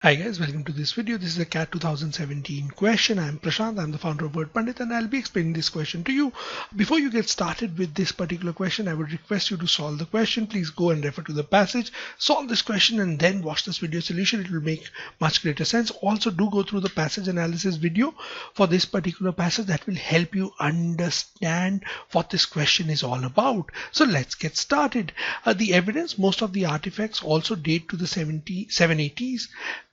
Hi guys, welcome to this video. This is a CAT 2017 question. I'm Prashant, I'm the founder of Word Pandit, and I'll be explaining this question to you. Before you get started with this particular question, I would request you to solve the question. Please go and refer to the passage, solve this question, and then watch this video solution. It will make much greater sense. Also, do go through the passage analysis video for this particular passage. That will help you understand what this question is all about. So let's get started. The evidence, most of the artifacts also date to the 780s.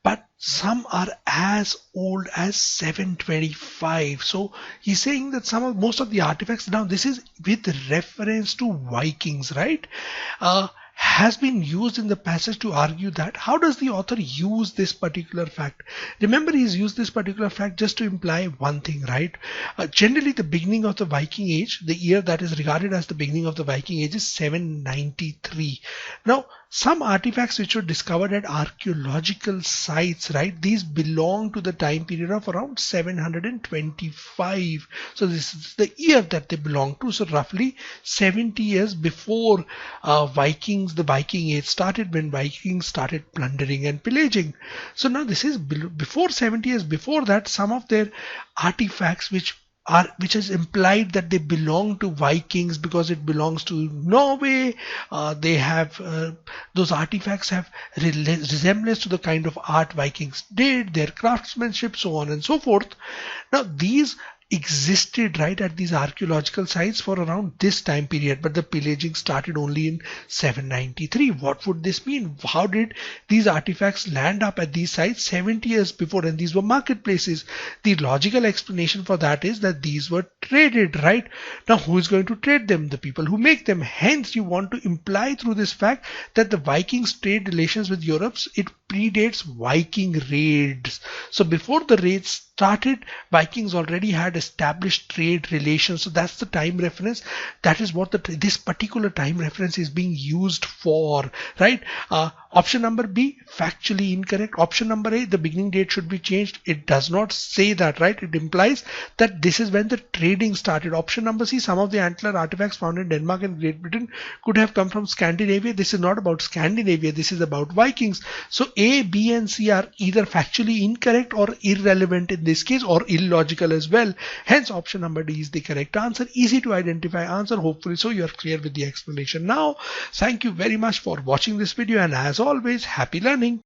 But some are as old as 725. So he's saying that most of the artifacts, now this is with reference to Vikings, right? Has been used in the passage to argue that. How does the author use this particular fact? Remember, he's used this particular fact just to imply one thing, right? Generally, the beginning of the Viking Age, the year that is regarded as the beginning of the Viking Age, is 793. Now, some artifacts which were discovered at archaeological sites, right, these belong to the time period of around 725. So this is the year that they belong to. So roughly 70 years before the Viking Age started, when Vikings started plundering and pillaging. So now this is before 70 years before that. Some of their artifacts which is implied that they belong to Vikings because it belongs to Norway. They have those artifacts have resemblance to the kind of art Vikings did, their craftsmanship, so on and so forth. Now these existed right at these archaeological sites for around this time period, but the pillaging started only in 793. What would this mean? How did these artifacts land up at these sites 70 years before? And these were marketplaces. The logical explanation for that is that these were traded, right? Now who is going to trade them? The people who make them. Hence you want to imply through this fact that the Vikings trade relations with Europe, it predates Viking raids. So before the raids started, Vikings already had established trade relations. So that's the time reference. That is what this particular time reference is being used for, right? Option number B, factually incorrect. Option number A, the beginning date should be changed. It does not say that, right? It implies that this is when the trading started. Option number C, some of the antler artifacts found in Denmark and Great Britain could have come from Scandinavia. This is not about Scandinavia. This is about Vikings. So A, B, and C are either factually incorrect or irrelevant in this case, or illogical as well. Hence, option number D is the correct answer. Easy to identify answer, hopefully so you are clear with the explanation now. Thank you very much for watching this video, and as always, happy learning.